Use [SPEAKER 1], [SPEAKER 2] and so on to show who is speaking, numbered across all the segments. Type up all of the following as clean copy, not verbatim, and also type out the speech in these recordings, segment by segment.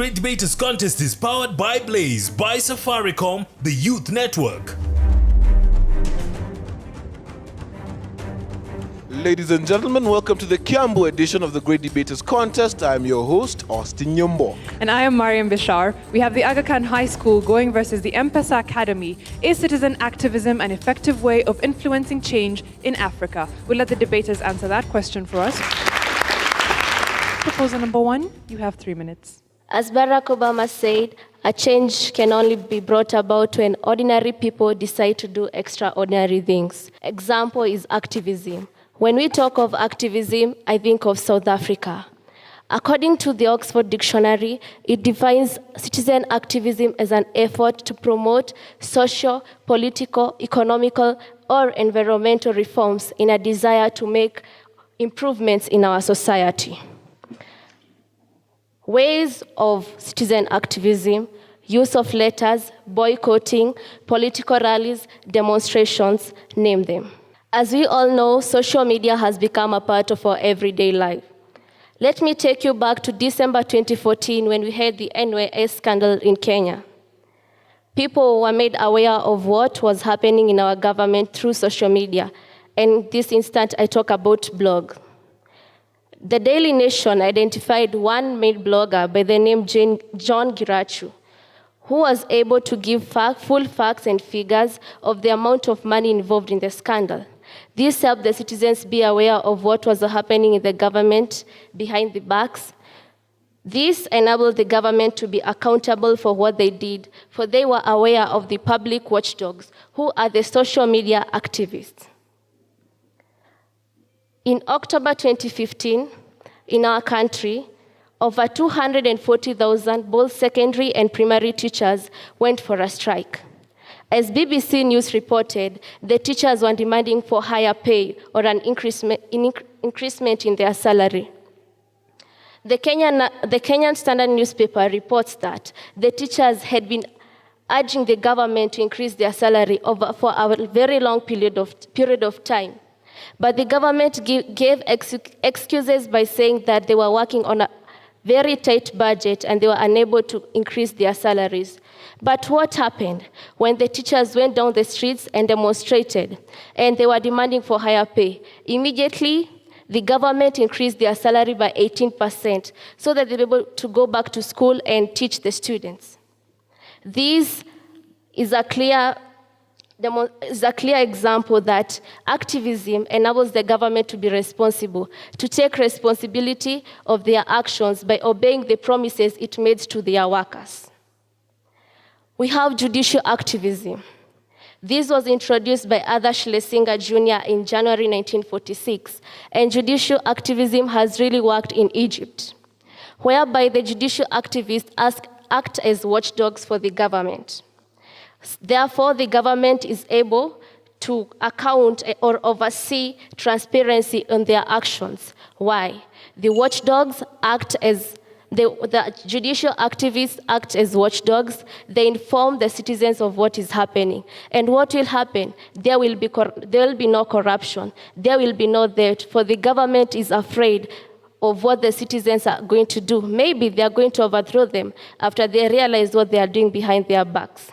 [SPEAKER 1] Great Debaters Contest is powered by Blaze, by Safaricom, the Youth Network.
[SPEAKER 2] Ladies and gentlemen, welcome to the Kiambu edition of the Great Debaters Contest. I'm your host, Austin Nyombo.
[SPEAKER 3] And I am Mariam Bishar. We have the Aga Khan High School going versus the Mpesa Academy. Is citizen activism an effective way of influencing change in Africa? We'll let the debaters answer that question for us. Proposal number 1, you have 3 minutes.
[SPEAKER 4] As Barack Obama said, a change can only be brought about when ordinary people decide to do extraordinary things. Example is activism. When we talk of activism, I think of South Africa. According to the Oxford Dictionary, it defines citizen activism as an effort to promote social, political, economical, or environmental reforms in a desire to make improvements in our society. Ways of citizen activism: use of letters, boycotting, political rallies, demonstrations, name them. As we all know, social media has become a part of our everyday life. Let me take you back to December 2014 when we had the NYS scandal in Kenya. People were made aware of what was happening in our government through social media. And this instant, I talk about blog. The Daily Nation identified one main blogger by the name John Girachu, who was able to give full facts and figures of the amount of money involved in the scandal. This helped the citizens be aware of what was happening in the government behind the backs. This enabled the government to be accountable for what they did, for they were aware of the public watchdogs, who are the social media activists. In October 2015, in our country, over 240,000 both secondary and primary teachers went for a strike. As BBC News reported, the teachers were demanding for higher pay or an increasement in their salary. The Kenyan Standard newspaper reports that the teachers had been urging the government to increase their salary for a very long period of time. But the government gave excuses by saying that they were working on a very tight budget and they were unable to increase their salaries. But what happened when the teachers went down the streets and demonstrated and they were demanding for higher pay? Immediately, the government increased their salary by 18% so that they were able to go back to school and teach the students. This is a clear example that activism enables the government to be responsible, to take responsibility of their actions by obeying the promises it made to their workers. We have judicial activism. This was introduced by Arthur Schlesinger Jr. in January 1946, and judicial activism has really worked in Egypt, whereby the judicial activists act as watchdogs for the government. Therefore, the government is able to account or oversee transparency in their actions. Why? The watchdogs act as the judicial activists act as watchdogs. They inform the citizens of what is happening. And what will happen? There will be no corruption. There will be no debt, for the government is afraid of what the citizens are going to do. Maybe they are going to overthrow them after they realize what they are doing behind their backs.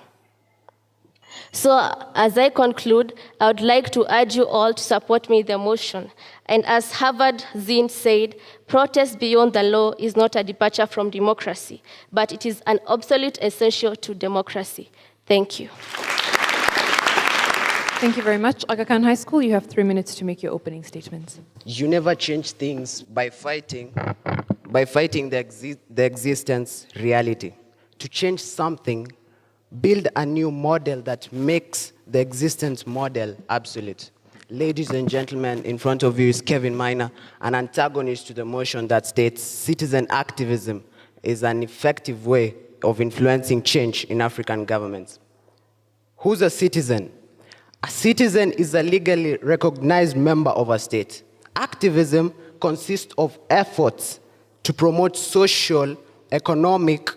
[SPEAKER 4] So, as I conclude, I would like to urge you all to support me in the motion. And as Harvard Zinn said, protest beyond the law is not a departure from democracy, but it is an absolute essential to democracy. Thank you.
[SPEAKER 3] Thank you very much. Aga Khan High School, you have 3 minutes to make your opening statements.
[SPEAKER 5] You never change things by fighting the existence reality. To change something, build a new model that makes the existence model obsolete. Ladies and gentlemen, in front of you is Kevin Miner, an antagonist to the motion that states citizen activism is an effective way of influencing change in African governments. Who's a citizen? A citizen is a legally recognized member of a state. Activism consists of efforts to promote social, economic,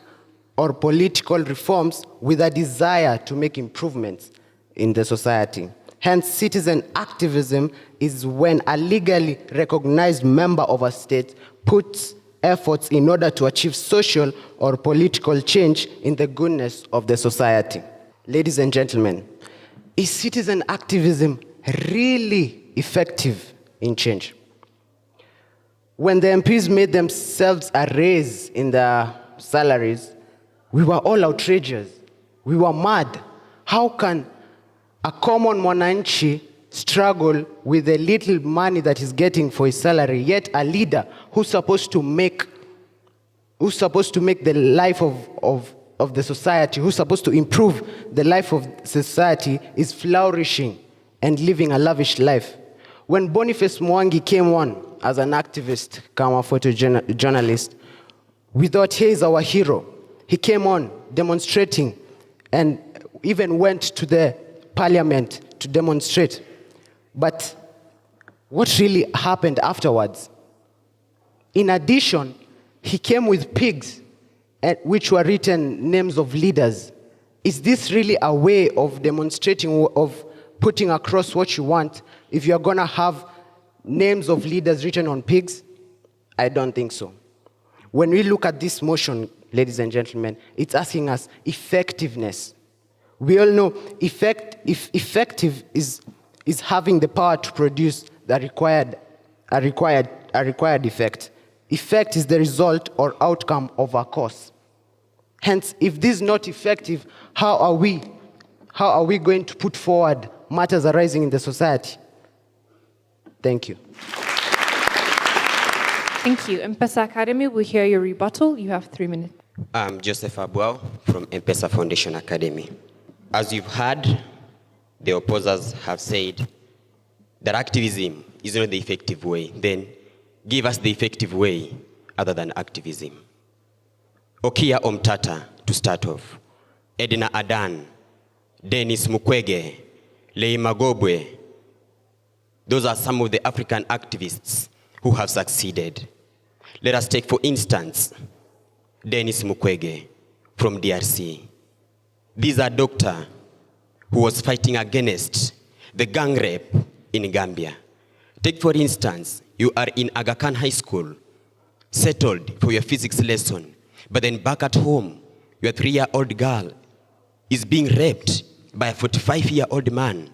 [SPEAKER 5] or political reforms with a desire to make improvements in the society. Hence, citizen activism is when a legally recognized member of a state puts efforts in order to achieve social or political change in the goodness of the society. Ladies and gentlemen, is citizen activism really effective in change? When the MPs made themselves a raise in their salaries, we were all outrageous. We were mad. How can a common mwananchi struggle with the little money that he's getting for his salary, yet a leader who's supposed to make the life of the society, who's supposed to improve the life of society, is flourishing and living a lavish life? When Boniface Mwangi came on as an activist, a photojournalist, we thought he is our hero. He came on demonstrating and even went to the parliament to demonstrate. But what really happened afterwards? In addition, he came with pigs, which were written names of leaders. Is this really a way of demonstrating, of putting across what you want, if you're going to have names of leaders written on pigs? I don't think so. When we look at this motion, ladies and gentlemen, it's asking us effectiveness. We all know effective is having the power to produce the required effect. Effect is the result or outcome of a cause. Hence, if this is not effective, how are we going to put forward matters arising in the society? Thank you.
[SPEAKER 3] Thank you. Mpesa Academy will hear your rebuttal. You have 3 minutes.
[SPEAKER 6] I'm Joseph Abuao from Mpesa Foundation Academy. As you've heard, the opposers have said that activism is not the effective way. Then give us the effective way other than activism. Okia Omtata, to start off. Edna Adan, Dennis Mukwege, Lei Magobwe. Those are some of the African activists who have succeeded. Let us take, for instance, Dennis Mukwege from DRC. This is a doctor who was fighting against the gang rape in Gambia. Take, for instance, you are in Aga Khan High School, settled for your physics lesson, but then back at home, your 3-year-old girl is being raped by a 45-year-old man,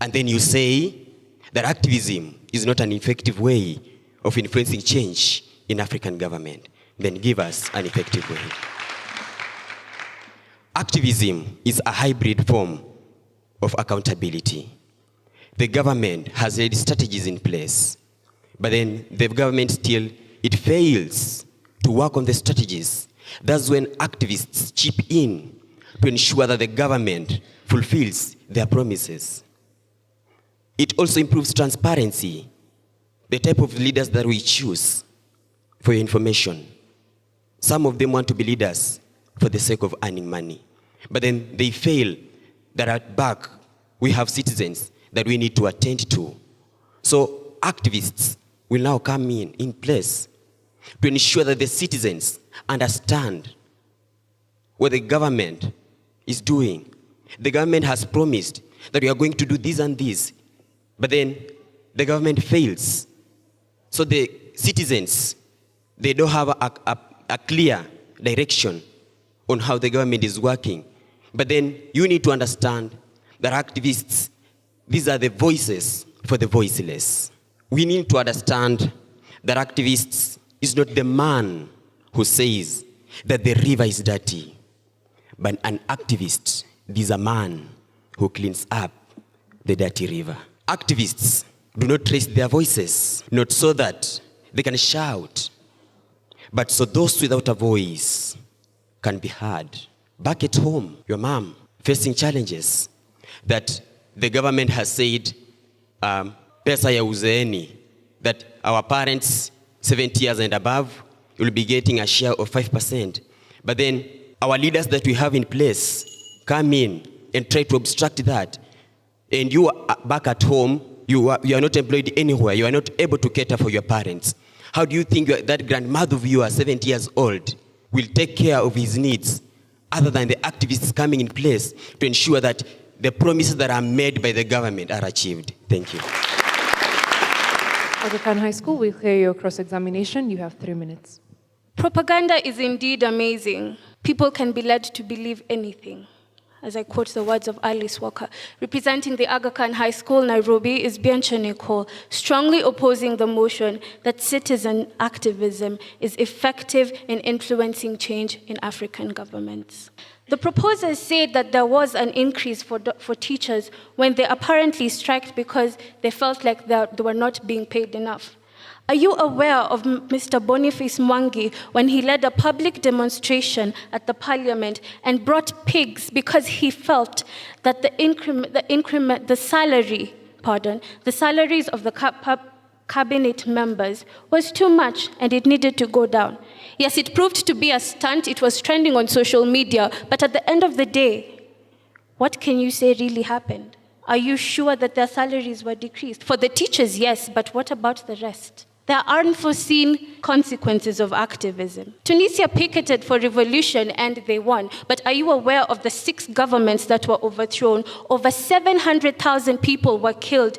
[SPEAKER 6] and then you say that activism is not an effective way of influencing change in African government. Then give us an effective way. Activism is a hybrid form of accountability. The government has laid strategies in place, but then the government still, it fails to work on the strategies. That's when activists chip in to ensure that the government fulfills their promises. It also improves transparency, the type of leaders that we choose. For your information, some of them want to be leaders for the sake of earning money, but then they fail that at back we have citizens that we need to attend to. So activists will now come in place to ensure that the citizens understand what the government is doing. The government has promised that we are going to do this and this, but then the government fails. So the citizens, they don't have a clear direction on how the government is working. But then you need to understand that activists, these are the voices for the voiceless. We need to understand that activists is not the man who says that the river is dirty, but an activist is a man who cleans up the dirty river. Activists do not raise their voices, not so that they can shout, but so those without a voice can be heard. Back at home, your mom facing challenges that the government has said, pesa ya uzeeni, that our parents 70 years and above will be getting a share of 5%. But then our leaders that we have in place come in and try to obstruct that. And you are back at home, you are not employed anywhere, you are not able to cater for your parents. How do you think that grandmother of yours, 70 years old, will take care of his needs other than the activists coming in place to ensure that the promises that are made by the government are achieved? Thank you.
[SPEAKER 3] Aga Khan High School will hear your cross-examination. You have 3 minutes.
[SPEAKER 7] Propaganda is indeed amazing. People can be led to believe anything. As I quote the words of Alice Walker, representing the Aga Khan High School, Nairobi, is Bianca Nicole, strongly opposing the motion that citizen activism is effective in influencing change in African governments. The proposers said that there was an increase for teachers when they apparently striked because they felt like they were not being paid enough. Are you aware of Mr. Boniface Mwangi when he led a public demonstration at the parliament and brought pigs because he felt that the salaries of the cabinet members was too much and it needed to go down? Yes, it proved to be a stunt. It was trending on social media. But at the end of the day, what can you say really happened? Are you sure that their salaries were decreased? For the teachers, yes, but what about the rest? There are unforeseen consequences of activism. Tunisia picketed for revolution and they won. But are you aware of the 6 governments that were overthrown? Over 700,000 people were killed.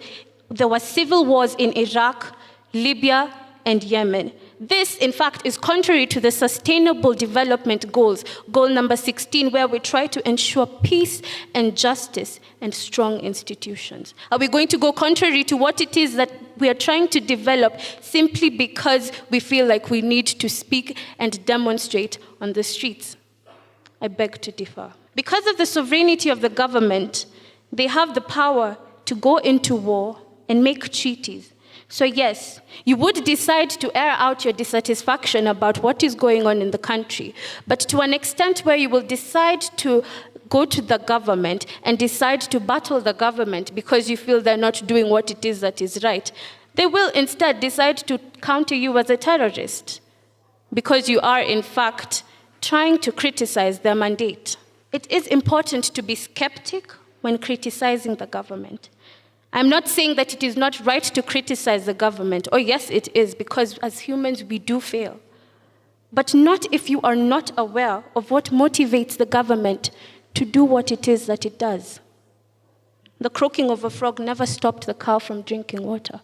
[SPEAKER 7] There were civil wars in Iraq, Libya, and Yemen. This, in fact, is contrary to the Sustainable Development Goals, goal number 16, where we try to ensure peace and justice and strong institutions. Are we going to go contrary to what it is that we are trying to develop simply because we feel like we need to speak and demonstrate on the streets? I beg to differ. Because of the sovereignty of the government, they have the power to go into war and make treaties. So yes, you would decide to air out your dissatisfaction about what is going on in the country, but to an extent where you will decide to go to the government and decide to battle the government because you feel they're not doing what it is that is right. They will instead decide to counter you as a terrorist because you are, in fact, trying to criticize their mandate. It is important to be skeptic when criticizing the government. I'm not saying that it is not right to criticize the government. Oh, yes, it is, because as humans, we do fail. But not if you are not aware of what motivates the government to do what it is that it does. The croaking of a frog never stopped the cow from drinking water.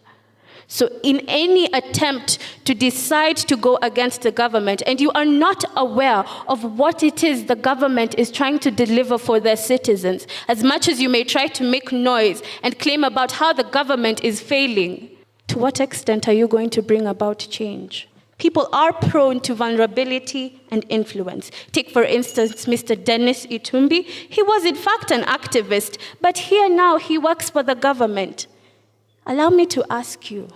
[SPEAKER 7] So in any attempt to decide to go against the government, and you are not aware of what it is the government is trying to deliver for their citizens, as much as you may try to make noise and claim about how the government is failing, to what extent are you going to bring about change? People are prone to vulnerability and influence. Take, for instance, Mr. Dennis Itumbi. He was, in fact, an activist, but here now he works for the government. Allow me to ask you,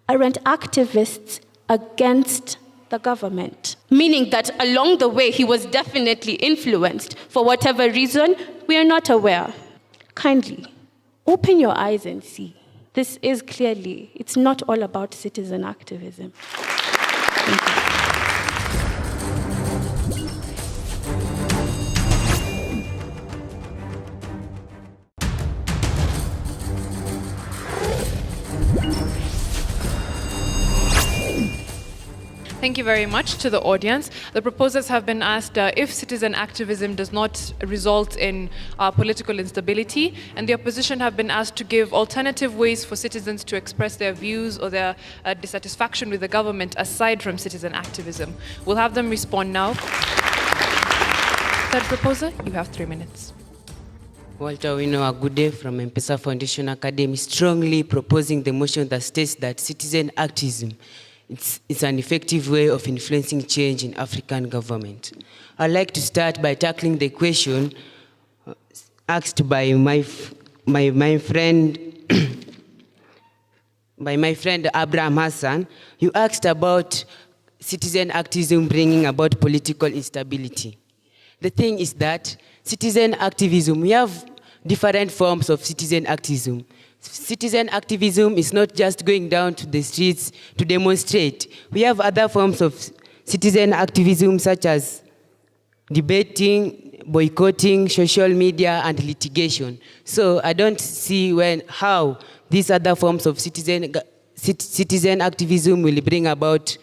[SPEAKER 7] aren't activists against the government? Meaning that along the way, he was definitely influenced. For whatever reason, we are not aware. Kindly, open your eyes and see. This is clearly, it's not all about citizen activism. Thank you.
[SPEAKER 3] Thank you very much to the audience. The proposers have been asked if citizen activism does not result in political instability, and the opposition have been asked to give alternative ways for citizens to express their views or their dissatisfaction with the government aside from citizen activism. We'll have them respond now. Third proposer, you have 3 minutes.
[SPEAKER 8] Walter Wino, a good day from Mpesa Foundation Academy, strongly proposing the motion that states that citizen activism it's an effective way of influencing change in African government. I'd like to start by tackling the question asked by my friend Abraham Hassan. You asked about citizen activism bringing about political instability. The thing is that citizen activism, we have different forms of citizen activism. Citizen activism is not just going down to the streets to demonstrate. We have other forms of citizen activism such as debating, boycotting, social media, and litigation. So I don't see how these other forms of citizen activism will bring about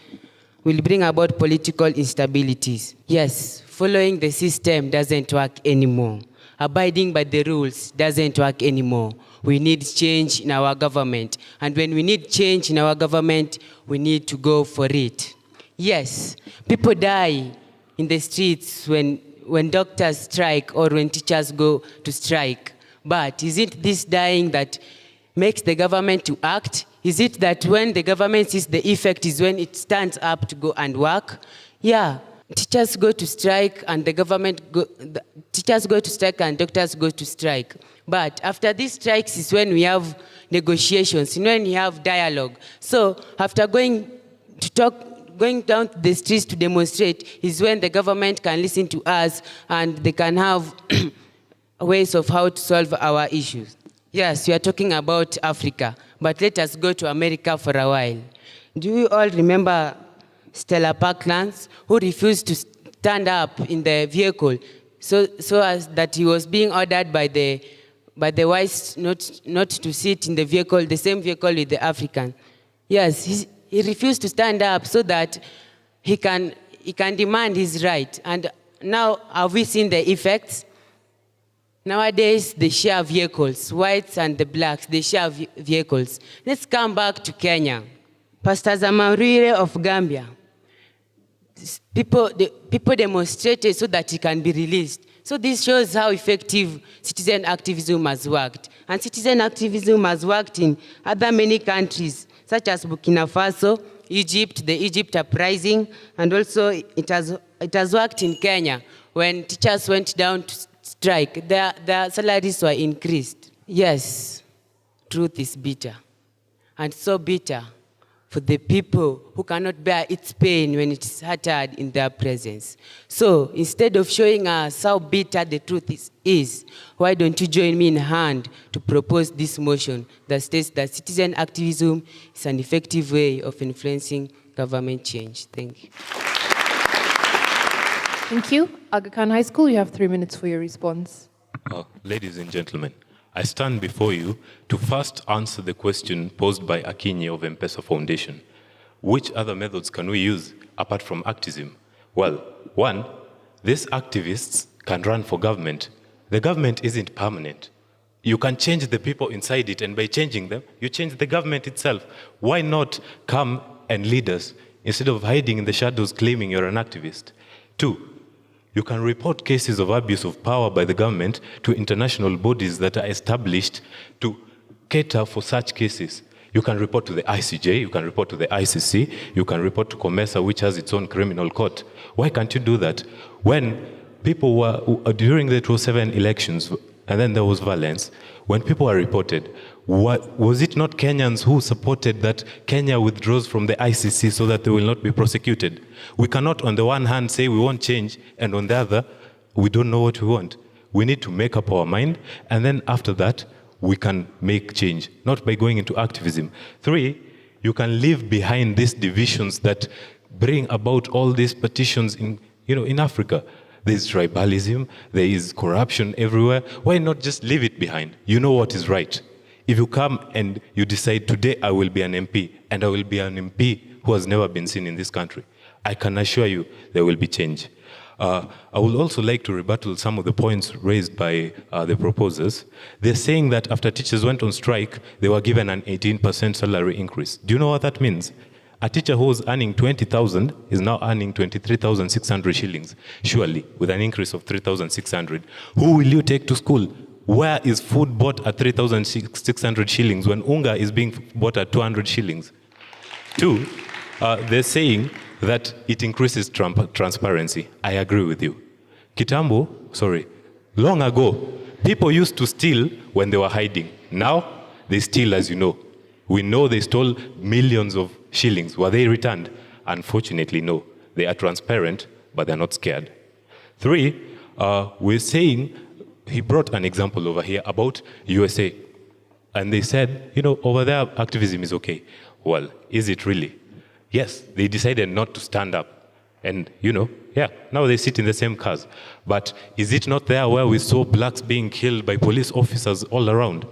[SPEAKER 8] political instabilities. Yes, following the system doesn't work anymore. Abiding by the rules doesn't work anymore. We need change in our government. And when we need change in our government, we need to go for it. Yes, people die in the streets when doctors strike or when teachers go to strike. But is it this dying that makes the government to act? Is it that when the government sees the effect is when it stands up to go and work? Yeah, teachers go to strike and teachers go to strike and doctors go to strike. But after these strikes is when we have negotiations, when we have dialogue. So after going down to the streets to demonstrate is when the government can listen to us and they can have ways of how to solve our issues. Yes, we are talking about Africa, but let us go to America for a while. Do you all remember Stella Parklands, who refused to stand up in the vehicle so as that he was being ordered by the whites not to sit in the vehicle, the same vehicle with the African? Yes, he refused to stand up so that he can demand his right. And now, have we seen the effects? Nowadays, they share vehicles. Whites and the blacks, they share vehicles. Let's come back to Kenya. Pastor Zamarire of Gambia. People demonstrated so that he can be released. So this shows how effective citizen activism has worked. And citizen activism has worked in other many countries, such as Burkina Faso, Egypt, the Egypt uprising, and also it has worked in Kenya when teachers went down to strike. Their salaries were increased. Yes, truth is bitter, and so bitter for the people who cannot bear its pain when it is uttered in their presence. So instead of showing us how bitter the truth is, why don't you join me in hand to propose this motion that states that citizen activism is an effective way of influencing government change? Thank you.
[SPEAKER 3] Thank you. Aga Khan High School, you have 3 minutes for your response.
[SPEAKER 1] Ladies and gentlemen, I stand before you to first answer the question posed by Akinyi of Mpesa Foundation. Which other methods can we use apart from activism? Well, one, these activists can run for government. The government isn't permanent. You can change the people inside it, and by changing them, you change the government itself. Why not come and lead us instead of hiding in the shadows claiming you're an activist? Two, you can report cases of abuse of power by the government to international bodies that are established to cater for such cases. You can report to the ICJ, you can report to the ICC, you can report to COMESA, which has its own criminal court. Why can't you do that? When people were, during the 2007 elections, and then there was violence, when people were reported, was it not Kenyans who supported that Kenya withdraws from the ICC so that they will not be prosecuted? We cannot on the one hand say we want change, and on the other, we don't know what we want. We need to make up our mind, and then after that, we can make change, not by going into activism. Three, you can leave behind these divisions that bring about all these partitions in Africa. There's tribalism, there is corruption everywhere. Why not just leave it behind? You know what is right. If you come and you decide today I will be an MP, and I will be an MP who has never been seen in this country, I can assure you there will be change. I would also like to rebuttal some of the points raised by the proposers. They're saying that after teachers went on strike, they were given an 18% salary increase. Do you know what that means? A teacher who was earning 20,000 is now earning 23,600 shillings, surely, with an increase of 3,600. Who will you take to school? Where is food bought at 3,600 shillings when unga is being bought at 200 shillings? Two, they're saying that it increases transparency. I agree with you. Long ago, people used to steal when they were hiding. Now, they steal, as you know. We know they stole millions of shillings. Were they returned? Unfortunately, no. They are transparent, but they're not scared. Three, we're saying, he brought an example over here about USA. And they said, over there, activism is okay. Well, is it really? Yes, they decided not to stand up. And, now they sit in the same cars. But is it not there where we saw blacks being killed by police officers all around?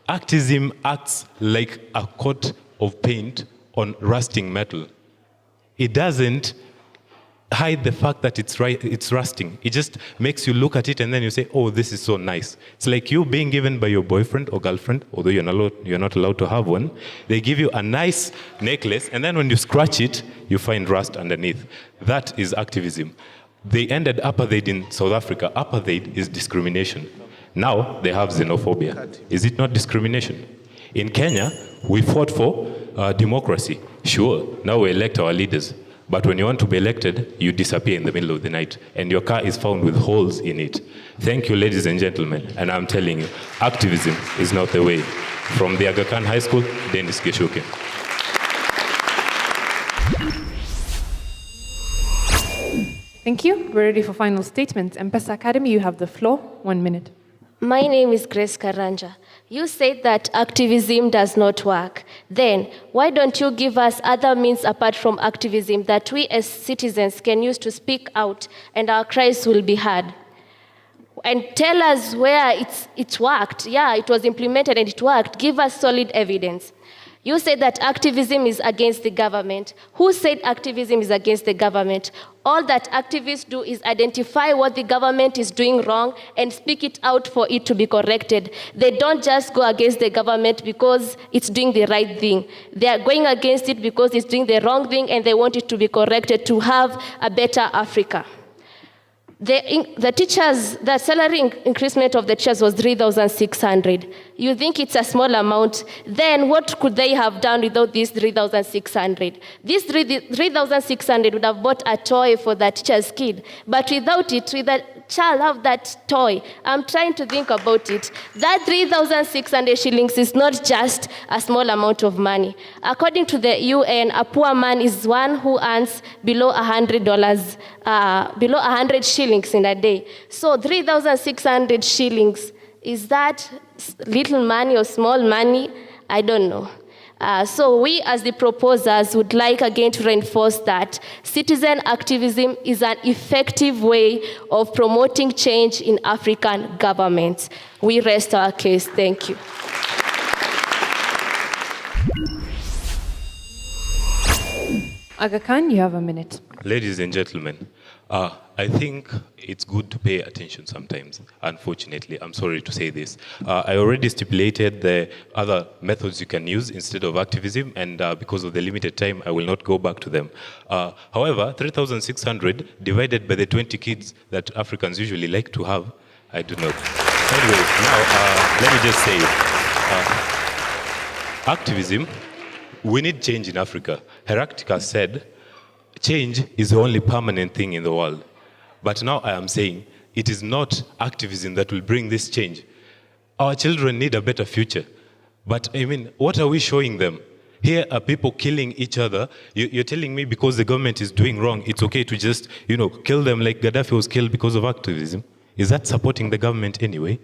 [SPEAKER 1] Activism acts like a coat of paint on rusting metal. It doesn't hide the fact that it's rusting. It just makes you look at it and then you say, oh, this is so nice. It's like you being given by your boyfriend or girlfriend, although you're not allowed to have one. They give you a nice necklace, and then when you scratch it, you find rust underneath. That is activism. They ended apartheid in South Africa. Apartheid is discrimination. Now they have xenophobia. Is it not discrimination? In Kenya, we fought for democracy. Sure, now we elect our leaders. But when you want to be elected, you disappear in the middle of the night, and your car is found with holes in it. Thank you, ladies and gentlemen. And I'm telling you, activism is not the way. From the Aga Khan High School, Dennis Geshuke.
[SPEAKER 3] Thank you. We're ready for final statements. Mpesa Academy, you have the floor. 1 minute.
[SPEAKER 4] My name is Grace Karanja. You said that activism does not work. Then, why don't you give us other means apart from activism that we as citizens can use to speak out and our cries will be heard? And tell us where it worked. Yeah, it was implemented and it worked. Give us solid evidence. You said that activism is against the government. Who said activism is against the government? All that activists do is identify what the government is doing wrong and speak it out for it to be corrected. They don't just go against the government because it's doing the right thing. They are going against it because it's doing the wrong thing and they want it to be corrected to have a better Africa. The salary increasement of the teachers was 3,600. You think it's a small amount? Then what could they have done without this 3,600? This 3,600 would have bought a toy for that teacher's kid. But without it, with the child have that toy, I'm trying to think about it. That 3,600 shillings is not just a small amount of money. According to the UN, a poor man is one who earns below $100, below 100 shillings in a day. So 3,600 shillings, is that little money or small money? I don't know. So we as the proposers would like again to reinforce that citizen activism is an effective way of promoting change in African governments. We rest our case. Thank you.
[SPEAKER 3] Aga Khan, you have a minute.
[SPEAKER 1] Ladies and gentlemen, I think it's good to pay attention sometimes. Unfortunately, I'm sorry to say this. I already stipulated the other methods you can use instead of activism, and because of the limited time, I will not go back to them. However, 3,600 divided by the 20 kids that Africans usually like to have, I do not. Anyway, now, let me just say, activism, we need change in Africa. Heraclitus said, change is the only permanent thing in the world. But now I am saying it is not activism that will bring this change. Our children need a better future. But I mean, what are we showing them? Here are people killing each other. You're telling me because the government is doing wrong, it's okay to just, kill them like Gaddafi was killed because of activism? Is that supporting the government anyway?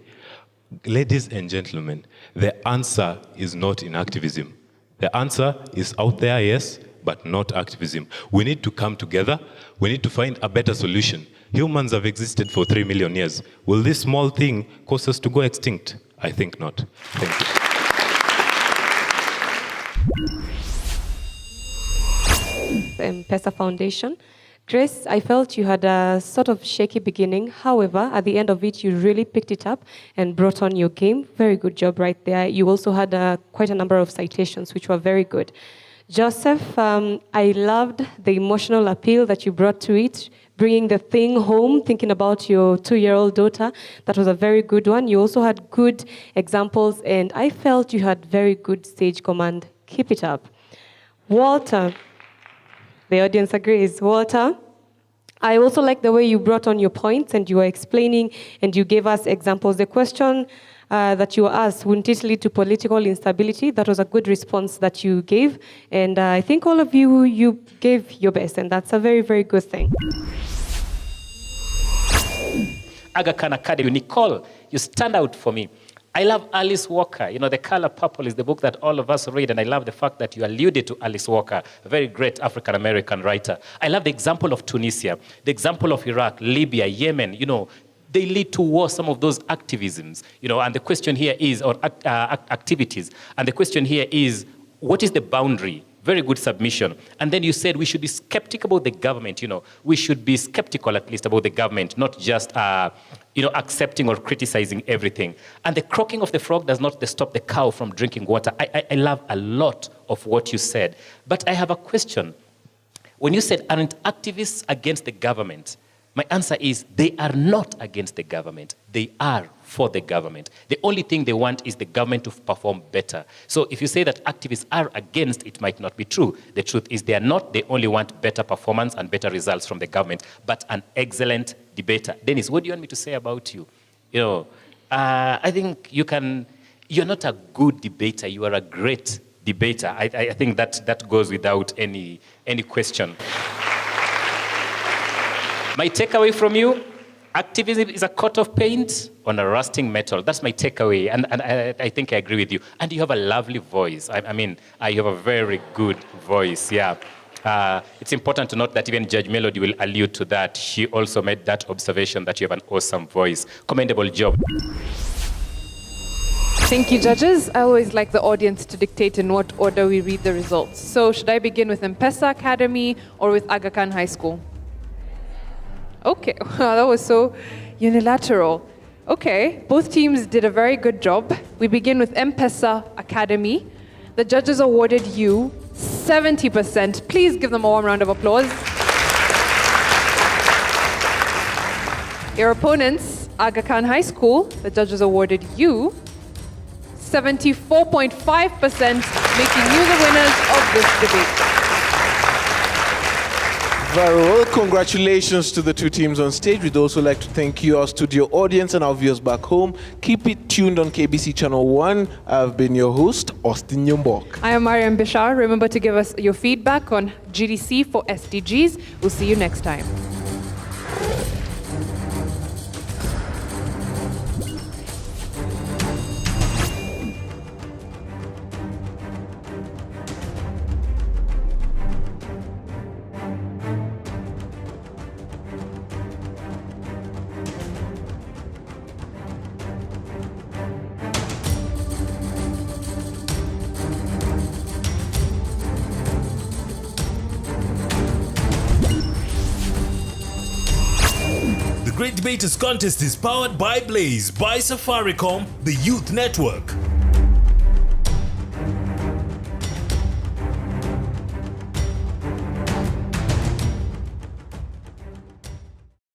[SPEAKER 1] Ladies and gentlemen, the answer is not in activism. The answer is out there, yes, but not activism. We need to come together. We need to find a better solution. Humans have existed for 3 million years. Will this small thing cause us to go extinct? I think not. Thank you.
[SPEAKER 9] The Mpesa Foundation. Grace, I felt you had a sort of shaky beginning. However, at the end of it, you really picked it up and brought on your game. Very good job right there. You also had quite a number of citations, which were very good. Joseph, I loved the emotional appeal that you brought to it, bringing the thing home, thinking about your 2-year-old daughter. That was a very good one. You also had good examples, and I felt you had very good stage command. Keep it up. Walter, the audience agrees. Walter, I also like the way you brought on your points and you were explaining and you gave us examples. The question that you asked, wouldn't it lead to political instability? That was a good response that you gave. And I think all of you gave your best, and that's a very, very good thing.
[SPEAKER 10] Aga Khan Academy, Nicole, you stand out for me. I love Alice Walker. The Color Purple is the book that all of us read, and I love the fact that you alluded to Alice Walker, a very great African-American writer. I love the example of Tunisia, the example of Iraq, Libya, Yemen, they lead to war, some of those activisms, and the question here is, or activities, and the question here is, what is the boundary Very good submission. And then you said we should be skeptical about the government. We should be skeptical at least about the government, not just accepting or criticizing everything. And the croaking of the frog does not stop the cow from drinking water. I love a lot of what you said. But I have a question. When you said, aren't activists against the government? My answer is they are not against the government. They are for the government. The only thing they want is the government to perform better. So if you say that activists are against, it might not be true. The truth is they are not. They only want better performance and better results from the government, but an excellent debater. Dennis, what do you want me to say about you? I think you're not a good debater. You are a great debater. I think that goes without any question. My takeaway from you, activism is a coat of paint on a rusting metal. That's my takeaway, and I think I agree with you. And you have a lovely voice. I mean, you have a very good voice, yeah. It's important to note that even Judge Melody will allude to that. She also made that observation that you have an awesome voice. Commendable job.
[SPEAKER 3] Thank you, judges. I always like the audience to dictate in what order we read the results. So should I begin with Mpesa Academy or with Aga Khan High School? Okay, wow, that was so unilateral. Okay, both teams did a very good job. We begin with Mpesa Academy. The judges awarded you 70%. Please give them a warm round of applause. Your opponents, Aga Khan High School, the judges awarded you 74.5%, making you the winners of this debate.
[SPEAKER 2] Very well. Congratulations to the two teams on stage. We'd also like to thank you, our studio audience, and our viewers back home. Keep it tuned on KBC Channel 1. I've been your host, Austin Nyombok.
[SPEAKER 3] I am Mariam Bishar. Remember to give us your feedback on GDC for SDGs. We'll see you next time.
[SPEAKER 11] The Great Debaters Contest is powered by Blaze, by Safaricom, the Youth Network.